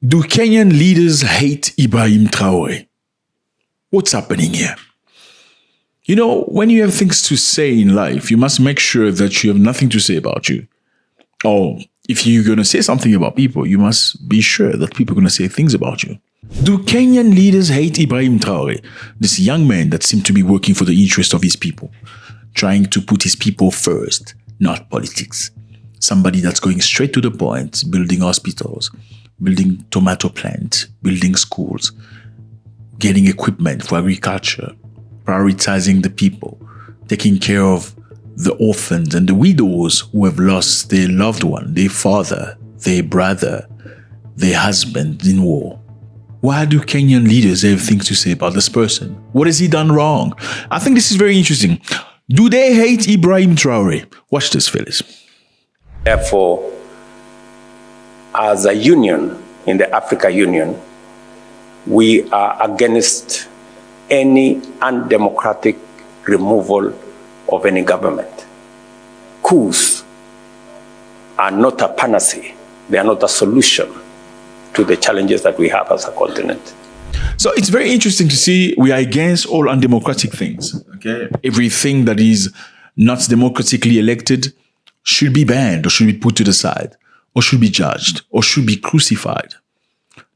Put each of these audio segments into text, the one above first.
Do Kenyan leaders hate Ibrahim Traoré? What's happening here? You know, when you have things to say in life, you must make sure that you have nothing to say about you. Or if you're going to say something about people, you must be sure that people are going to say things about you. Do Kenyan leaders hate Ibrahim Traoré, this young man that seemed to be working for the interest of his people, trying to put his people first, not politics? Somebody that's going straight to the point, building hospitals, building tomato plants, building schools, getting equipment for agriculture, prioritizing the people, taking care of the orphans and the widows who have lost their loved one, their father, their brother, their husband in war. Why do Kenyan leaders have things to say about this person? What has he done wrong? I think this is very interesting. Do they hate Ibrahim Traoré? Watch this, fellas. Therefore, as a union in the Africa Union, we are against any undemocratic removal of any government. Coups are not a panacea. They are not a solution to the challenges that we have as a continent. So it's very interesting to see we are against all undemocratic things. Okay, everything that is not democratically elected should be banned or should be put to the side or should be judged or should be crucified.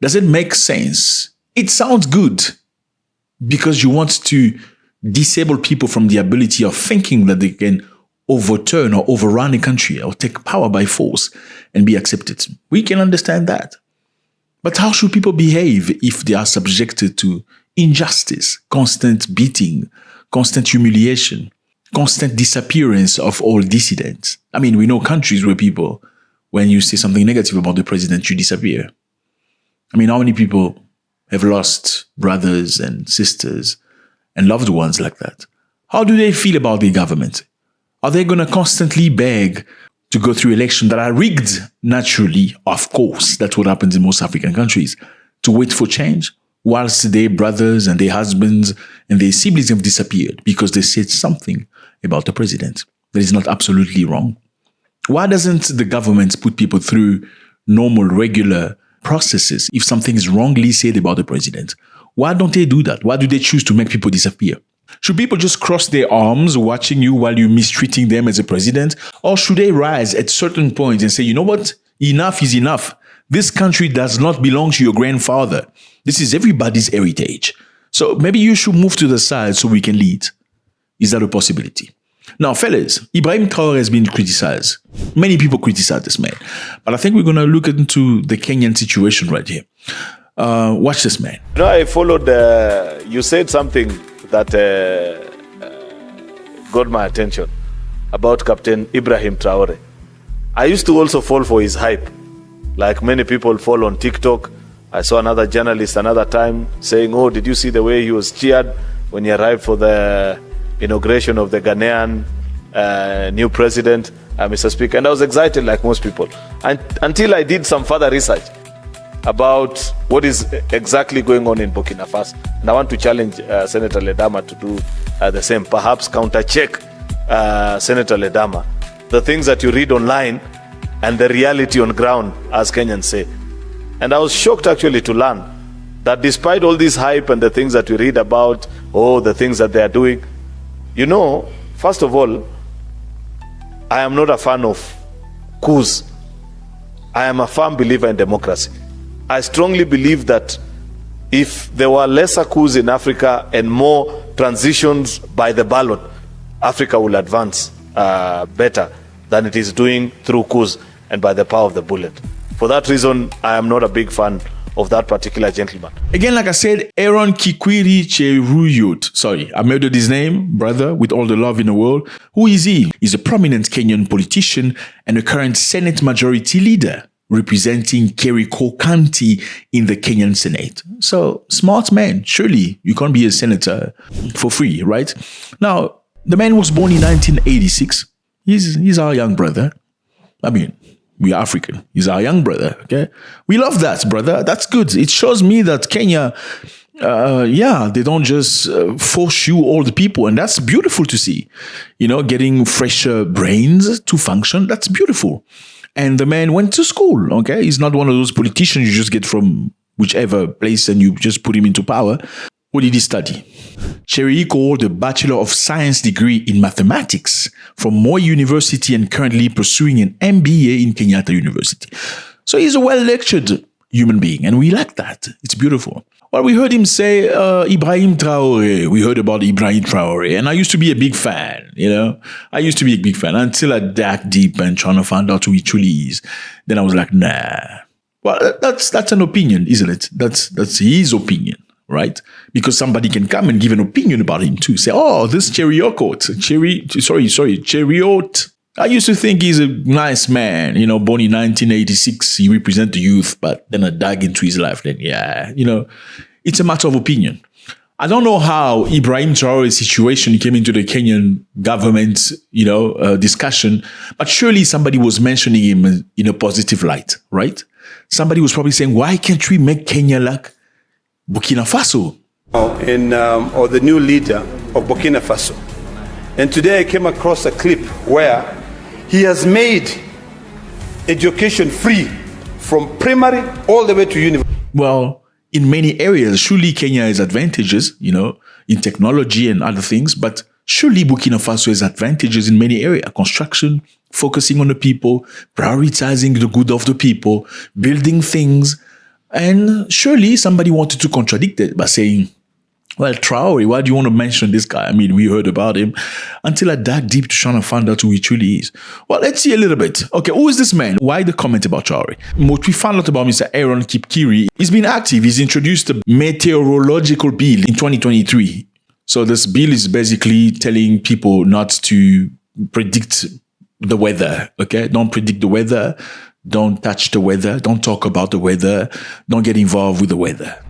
Does it make sense? It sounds good because you want to disable people from the ability of thinking that they can overturn or overrun a country or take power by force and be accepted. We can understand that. But how should people behave if they are subjected to injustice, constant beating, constant humiliation, constant disappearance of all dissidents? I mean, we know countries where people, when you say something negative about the president, you disappear. I mean, how many people have lost brothers and sisters and loved ones like that? How do they feel about the government? Are they going to constantly beg to go through elections that are rigged naturally? Of course, that's what happens in most African countries. To wait for change whilst their brothers and their husbands and their siblings have disappeared because they said something about the president that is not absolutely wrong. Why doesn't the government put people through normal, regular processes if something is wrongly said about the president? Why don't they do that? Why do they choose to make people disappear? Should people just cross their arms watching you while you're mistreating them as a president? Or should they rise at certain points and say, you know what? Enough is enough. This country does not belong to your grandfather. This is everybody's heritage. So maybe you should move to the side so we can lead. Is that a possibility? Now, fellas, Ibrahim Traoré has been criticized. Many people criticize this man. But I think we're going to look into the Kenyan situation right here. Watch this, man. You know, I followed, you said something that got my attention about Captain Ibrahim Traoré. I used to also fall for his hype. Like many people fall on TikTok. I saw another journalist another time saying, oh, did you see the way he was cheered when he arrived for the inauguration of the Ghanaian new president, Mr. Speaker? And I was excited like most people. Until I did some further research about what is exactly going on in Burkina Faso. And I want to challenge Senator Ledama to do the same, perhaps counter-check Senator Ledama, the things that you read online and the reality on ground, as Kenyans say. And I was shocked actually to learn that despite all this hype and the things that we read about, the things that they are doing, you know, first of all, I am not a fan of coups. I am a firm believer in democracy. I strongly believe that if there were lesser coups in Africa and more transitions by the ballot, Africa will advance better than it is doing through coups and by the power of the bullet. For that reason, I am not a big fan of that particular gentleman. Again, like I said, Aaron Kikwiri Cheruyot. Sorry, I murdered his name, brother, with all the love in the world. Who is he? He's a prominent Kenyan politician and a current Senate Majority Leader, representing Kericho County in the Kenyan Senate. So, smart man. Surely you can't be a senator for free, right? Now, the man was born in 1986. He's our young brother. I mean, we are African. He's our young brother, okay? We love that, brother. That's good. It shows me that Kenya, they don't just force you all the people. And that's beautiful to see. You know, getting fresher brains to function. That's beautiful. And the man went to school, okay? He's not one of those politicians you just get from whichever place and you just put him into power. What did he study? Cheriko holds a Bachelor of Science degree in mathematics from Moi University and currently pursuing an MBA in Kenyatta University. So he's a well-lectured human being, and we like that. It's beautiful. Well, we heard him say Ibrahim Traoré. We heard about Ibrahim Traoré, and I used to be a big fan, I used to be a big fan until I dug deep and trying to find out who he truly is. Then I was like, nah. Well, that's an opinion, isn't it? That's his opinion, right? Because somebody can come and give an opinion about him too. Say, oh, this Cheriot, Cheriot. I used to think he's a nice man, born in 1986. He represents the youth, but then I dug into his life. Then, it's a matter of opinion. I don't know how Ibrahim Traoré's situation came into the Kenyan government, discussion, but surely somebody was mentioning him in a positive light, right? Somebody was probably saying, why can't we make Kenya like Burkina Faso? Or the new leader of Burkina Faso. And today I came across a clip where he has made education free from primary all the way to university. Well, in many areas, surely Kenya has advantages, in technology and other things, but surely Burkina Faso has advantages in many areas. Construction, focusing on the people, prioritizing the good of the people, building things. And surely somebody wanted to contradict it by saying, well, Traoré, why do you want to mention this guy? I mean, we heard about him until I dug deep to try to find out who he truly is. Well, let's see a little bit. Okay, who is this man? Why the comment about Traoré? What we found out about Mr. Aaron Kipkiri, he's been active. He's introduced a meteorological bill in 2023. So this bill is basically telling people not to predict the weather, okay? Don't predict the weather. Don't touch the weather. Don't talk about the weather. Don't get involved with the weather.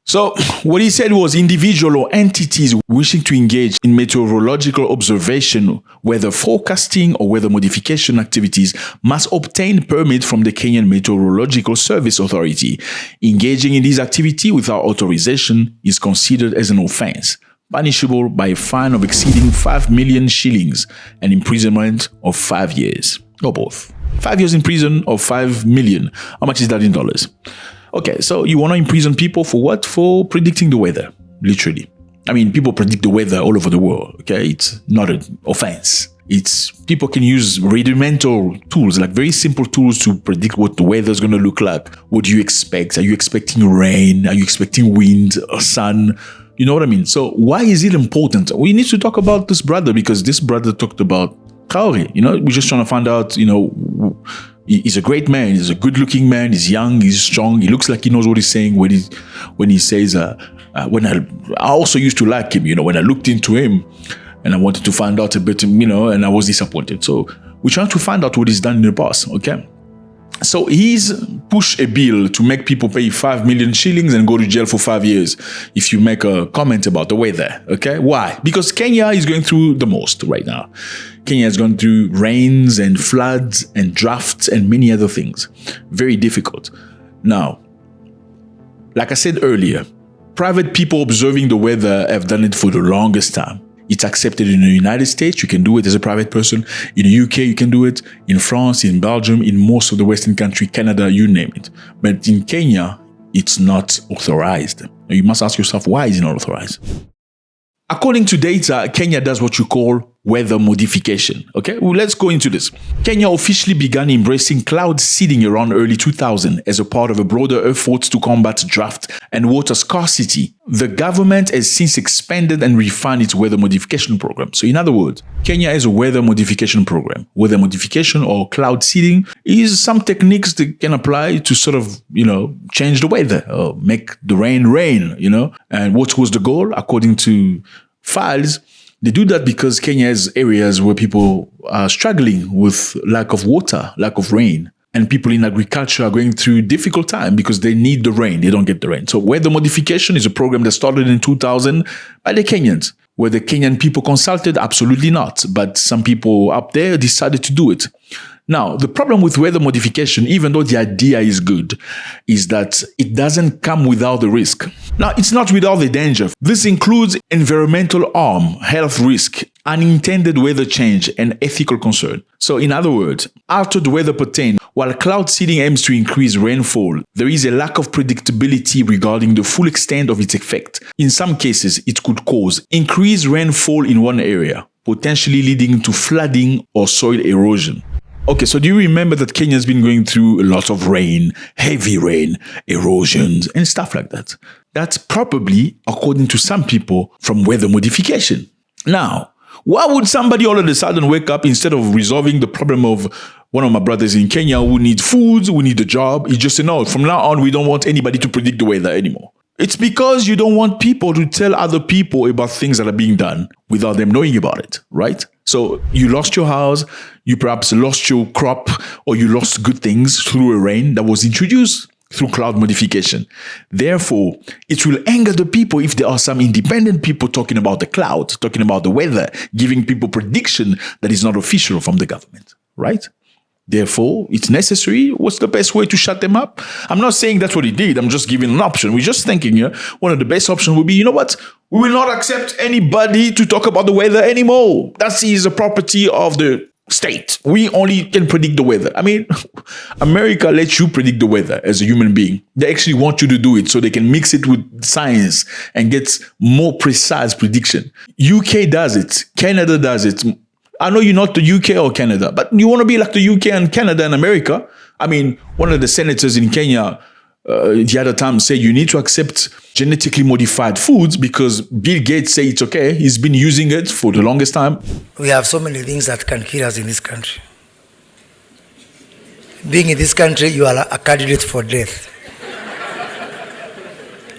So what he said was individual or entities wishing to engage in meteorological observation, weather forecasting or weather modification activities must obtain permit from the Kenyan Meteorological Service Authority. Engaging in this activity without authorization is considered as an offense, punishable by a fine of exceeding 5 million shillings and imprisonment of 5 years, or both. 5 years in prison or 5 million. How much is that in dollars? Okay, so you want to imprison people for what? For predicting the weather, literally. I mean, people predict the weather all over the world, okay? It's not an offense. It's people can use rudimental tools, like very simple tools to predict what the weather is going to look like. What do you expect? Are you expecting rain? Are you expecting wind or sun? You know what I mean? So why is it important? We need to talk about this brother because this brother talked about Traoré. We're just trying to find out, he's a great man. He's a good-looking man. He's young. He's strong. He looks like he knows what he's saying when he says, when I also used to like him, when I looked into him and I wanted to find out a bit, and I was disappointed. So we're trying to find out what he's done in the past, okay? So he's pushed a bill to make people pay 5 million shillings and go to jail for 5 years if you make a comment about the weather, okay? Why? Because Kenya is going through the most right now. Kenya has gone through rains and floods and droughts and many other things. Very difficult. Now, like I said earlier, private people observing the weather have done it for the longest time. It's accepted in the United States. You can do it as a private person. In the UK, you can do it. In France, in Belgium, in most of the Western countries, Canada, you name it. But in Kenya, it's not authorized. Now, you must ask yourself, why is it not authorized? According to data, Kenya does what you call weather modification. Okay, well, let's go into this. Kenya officially began embracing cloud seeding around early 2000 as a part of a broader effort to combat drought and water scarcity. The government has since expanded and refined its weather modification program. So in other words, Kenya has a weather modification program. Weather modification or cloud seeding is some techniques that can apply to sort of, change the weather or make the rain, And what was the goal? According to files, they do that because Kenya has areas where people are struggling with lack of water, lack of rain. And people in agriculture are going through difficult time because they need the rain. They don't get the rain. So weather modification is a program that started in 2000 by the Kenyans. Were the Kenyan people consulted? Absolutely not. But some people up there decided to do it. Now, the problem with weather modification, even though the idea is good, is that it doesn't come without the risk. Now, it's not without the danger. This includes environmental harm, health risk, unintended weather change, and ethical concern. So in other words, altered weather pattern, while cloud seeding aims to increase rainfall, there is a lack of predictability regarding the full extent of its effect. In some cases, it could cause increased rainfall in one area, potentially leading to flooding or soil erosion. Okay, so do you remember that Kenya has been going through a lot of rain, heavy rain, erosions, and stuff like that? That's probably, according to some people, from weather modification. Now, why would somebody all of a sudden wake up instead of resolving the problem of one of my brothers in Kenya who need food, who need a job? He just said, no, from now on, we don't want anybody to predict the weather anymore. It's because you don't want people to tell other people about things that are being done without them knowing about it, right? So you lost your house, you perhaps lost your crop, or you lost good things through a rain that was introduced through cloud modification. Therefore, it will anger the people if there are some independent people talking about the cloud, talking about the weather, giving people prediction that is not official from the government, right? Therefore, it's necessary. What's the best way to shut them up? I'm not saying that's what he did. I'm just giving an option. We're just thinking one of the best options would be, you know what? We will not accept anybody to talk about the weather anymore. That is a property of the state. We only can predict the weather. I mean, America lets you predict the weather as a human being. They actually want you to do it so they can mix it with science and get more precise prediction. UK does it. Canada does it. I know you're not the UK or Canada, but you want to be like the UK and Canada and America. I mean, one of the senators in Kenya the other time said you need to accept genetically modified foods because Bill Gates said it's okay. He's been using it for the longest time. We have so many things that can kill us in this country. Being in this country, you are a candidate for death.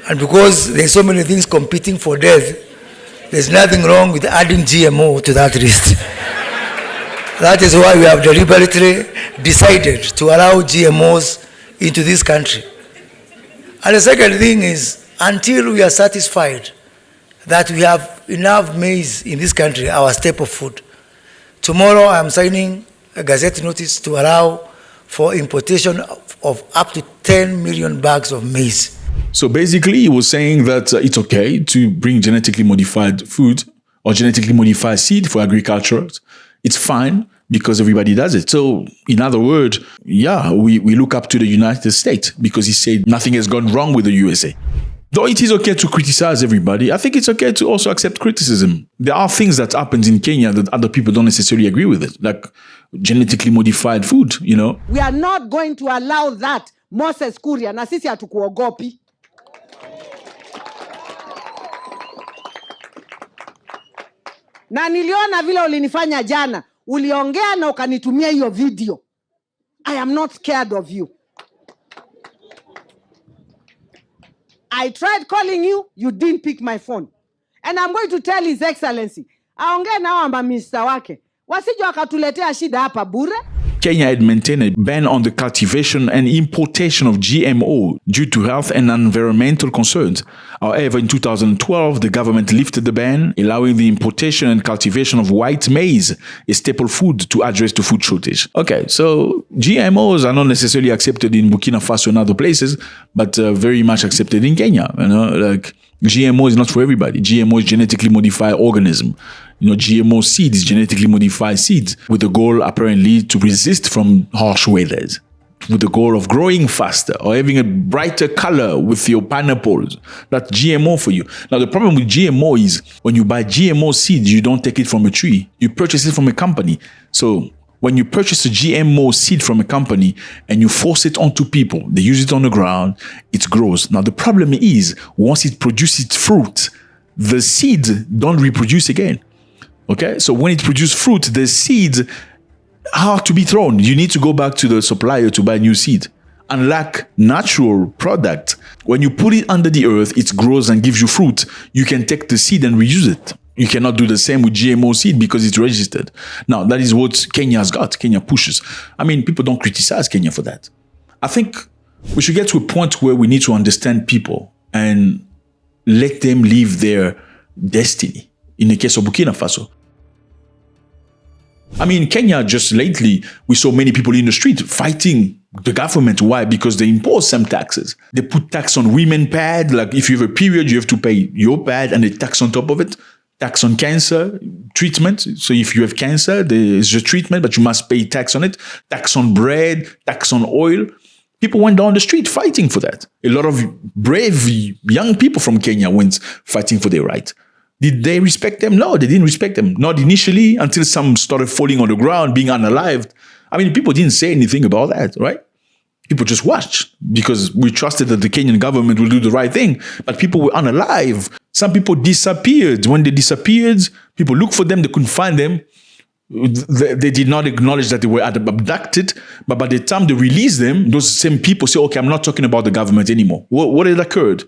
And because there's so many things competing for death, there's nothing wrong with adding GMO to that list. That is why we have deliberately decided to allow GMOs into this country. And the second thing is, until we are satisfied that we have enough maize in this country, our staple food, tomorrow I am signing a gazette notice to allow for importation of up to 10 million bags of maize. So basically, he was saying that it's okay to bring genetically modified food or genetically modified seed for agriculture. It's fine because everybody does it. So in other words, yeah, we look up to the United States because he said nothing has gone wrong with the USA. Though it is okay to criticize everybody, I think it's okay to also accept criticism. There are things that happen in Kenya that other people don't necessarily agree with it, like genetically modified food, you know. We are not going to allow that. Moses Kuria, na sisi hatukuogopi. Na niliona vile ulinifanya jana. Uliongea na ukanitumia hiyo video. I am not scared of you. I tried calling you, you didn't pick my phone. And I'm going to tell His Excellency, aongee na wamba minister wake. Wasije wakatuletea shida hapa bure. Kenya had maintained a ban on the cultivation and importation of GMO due to health and environmental concerns. However, in 2012, the government lifted the ban, allowing the importation and cultivation of white maize, a staple food, to address the food shortage. Okay, so GMOs are not necessarily accepted in Burkina Faso and other places, but very much accepted in Kenya. You know, like GMO is not for everybody. GMO is genetically modified organism. You know, GMO seeds, genetically modified seeds, with the goal apparently to resist from harsh weathers, with the goal of growing faster or having a brighter color with your pineapples. That's GMO for you. Now, the problem with GMO is when you buy GMO seeds, you don't take it from a tree. You purchase it from a company. So when you purchase a GMO seed from a company and you force it onto people, they use it on the ground, it grows. Now, the problem is once it produces fruit, the seeds don't reproduce again. Okay, so when it produces fruit, the seeds are to be thrown. You need to go back to the supplier to buy new seed. Unlike natural product, when you put it under the earth, it grows and gives you fruit. You can take the seed and reuse it. You cannot do the same with GMO seed because it's registered. Now, that is what Kenya has got. Kenya pushes. I mean, people don't criticize Kenya for that. I think we should get to a point where we need to understand people and let them live their destiny. In the case of Burkina Faso, I mean, Kenya, just lately, we saw many people in the street fighting the government. Why? Because they impose some taxes. They put tax on women pad. Like if you have a period, you have to pay your pad and a tax on top of it. tax on cancer treatment. So if you have cancer, there is a treatment, but you must pay tax on it. Tax on bread, tax on oil. People went down the street fighting for that. A lot of brave young people from Kenya went fighting for their right. Did they respect them? No, they didn't respect them. Not initially, until some started falling on the ground, being unalived. I mean, people didn't say anything about that, right? People just watched because we trusted that the Kenyan government will do the right thing. But people were unalive. Some people disappeared. When they disappeared, people looked for them. They couldn't find them. They did not acknowledge that they were abducted. But by the time they released them, those same people say, okay, I'm not talking about the government anymore. What had occurred?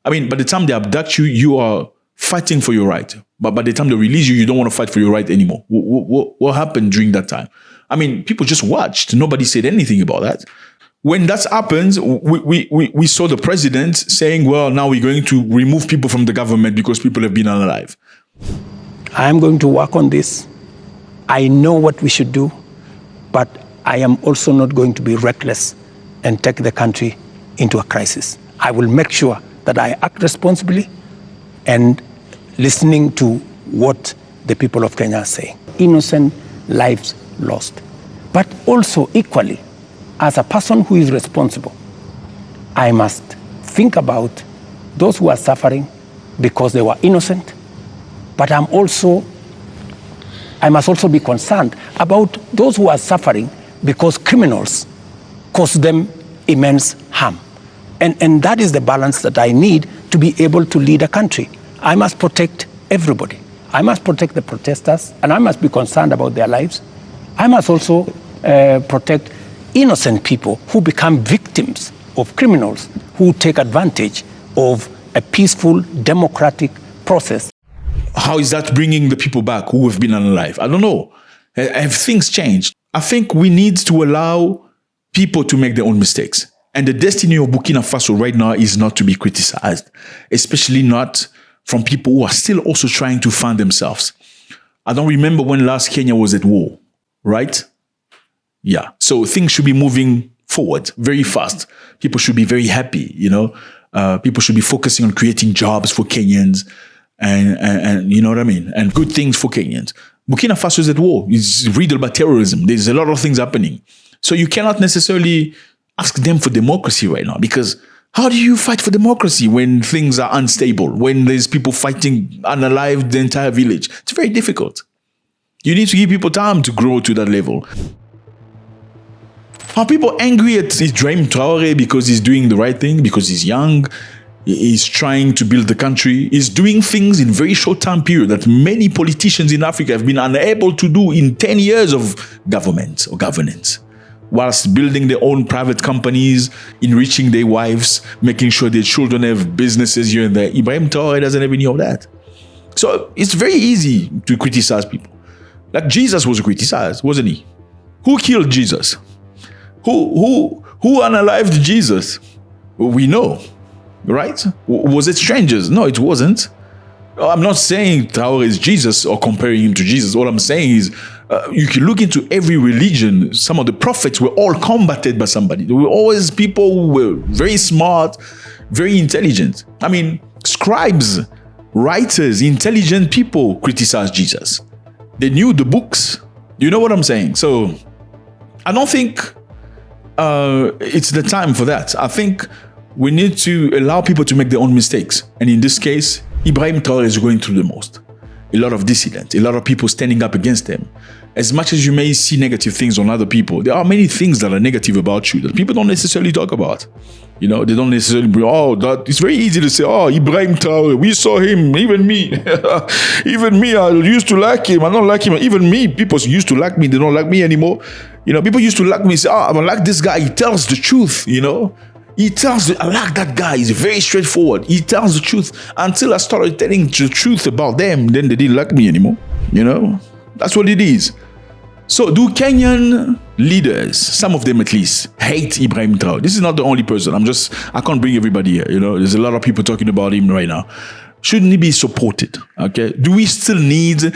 I mean, by the time they abduct you, you are fighting for your right. But by the time they release you, you don't want to fight for your right anymore. What happened during that time? I mean, people just watched. Nobody said anything about that. When that happens, we saw the president saying, well, now we're going to remove people from the government because people have been unalive. I'm going to work on this. I know what we should do, but I am also not going to be reckless and take the country into a crisis. I will make sure that I act responsibly and listening to what the people of Kenya are saying. Innocent lives lost. But also equally, as a person who is responsible, I must think about those who are suffering because they were innocent, but I must also be concerned about those who are suffering because criminals cause them immense harm. And that is the balance that I need to be able to lead a country. I must protect everybody. I must protect the protesters, and I must be concerned about their lives. I must also protect innocent people who become victims of criminals who take advantage of a peaceful, democratic process. How is that bringing the people back who have been unalive? I don't know. Have things changed? I think we need to allow people to make their own mistakes. And the destiny of Burkina Faso right now is not to be criticized, especially not from people who are still also trying to find themselves. I don't remember when last Kenya was at war, right? Yeah. So things should be moving forward very fast. People should be very happy, people should be focusing on creating jobs for Kenyans and you know what I mean? And good things for Kenyans. Burkina Faso is at war. It's riddled by terrorism. There's a lot of things happening. So you cannot necessarily ask them for democracy right now, because how do you fight for democracy when things are unstable, when there's people fighting unalive the entire village? It's very difficult. You need to give people time to grow to that level. Are people angry at Ibrahim Traoré because he's doing the right thing, because he's young, he's trying to build the country, he's doing things in very short time period that many politicians in Africa have been unable to do in 10 years of government or governance, whilst building their own private companies, enriching their wives, making sure their children have businesses here and there. Ibrahim Traoré doesn't have any of that. So it's very easy to criticize people. Like Jesus was criticized, wasn't he? Who killed Jesus? Who unalived Jesus? We know, right? Was it strangers? No, it wasn't. I'm not saying Traoré is Jesus or comparing him to Jesus. All I'm saying is you can look into every religion. Some of the prophets were all combated by somebody. There were always people who were very smart, very intelligent. I mean, scribes, writers, intelligent people criticized Jesus. They knew the books. You know what I'm saying? So I don't think it's the time for that. I think we need to allow people to make their own mistakes. And in this case, Ibrahim Traoré is going through the most. A lot of dissidents, a lot of people standing up against him. As much as you may see negative things on other people, there are many things that are negative about you that people don't necessarily talk about. They don't necessarily bring, that it's very easy to say, Ibrahim Traoré, we saw him, even me. Even me, I used to like him, I don't like him. Even me, people used to like me, they don't like me anymore. People used to like me, say, I like this guy, he tells the truth, I like that guy, he's very straightforward. He tells the truth. Until I started telling the truth about them, then they didn't like me anymore. That's what it is. So do Kenyan leaders, some of them at least, hate Ibrahim Traoré? This is not the only person. I can't bring everybody here. There's a lot of people talking about him right now. Shouldn't he be supported? Okay. Do we still need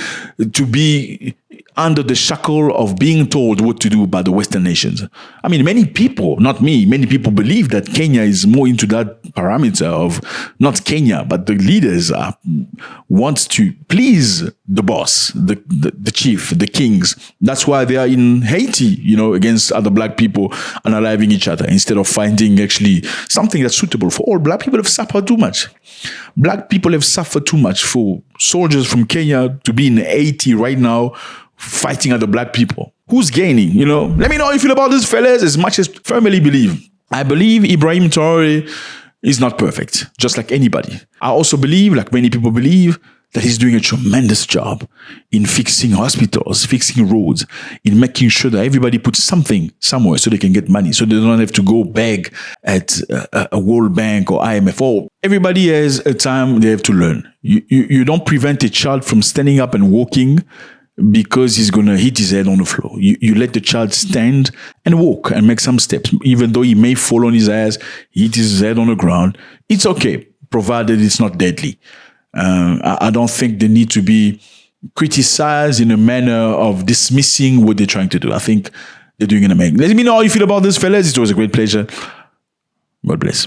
to be under the shackle of being told what to do by the Western nations. I mean, many people, not me, many people believe that Kenya is more into that parameter of not Kenya, but the leaders want to please the boss, the chief, the kings. That's why they are in Haiti, against other black people unaliving each other instead of finding actually something that's suitable for all. Black people have suffered too much. Black people have suffered too much for soldiers from Kenya to be in Haiti right now fighting other black people. Who's gaining? Let me know how you feel about this, fellas, as much as firmly believe. I believe Ibrahim Traoré is not perfect, just like anybody. I also believe, like many people believe, that he's doing a tremendous job in fixing hospitals, fixing roads, in making sure that everybody puts something somewhere so they can get money, so they don't have to go beg at a World Bank or IMF. Or everybody has a time they have to learn. You don't prevent a child from standing up and walking because he's going to hit his head on the floor. You let the child stand and walk and make some steps. Even though he may fall on his ass, hit his head on the ground, it's okay, provided it's not deadly. I don't think they need to be criticized in a manner of dismissing what they're trying to do. I think they're doing an amazing. Let me know how you feel about this, fellas. It was a great pleasure. God bless.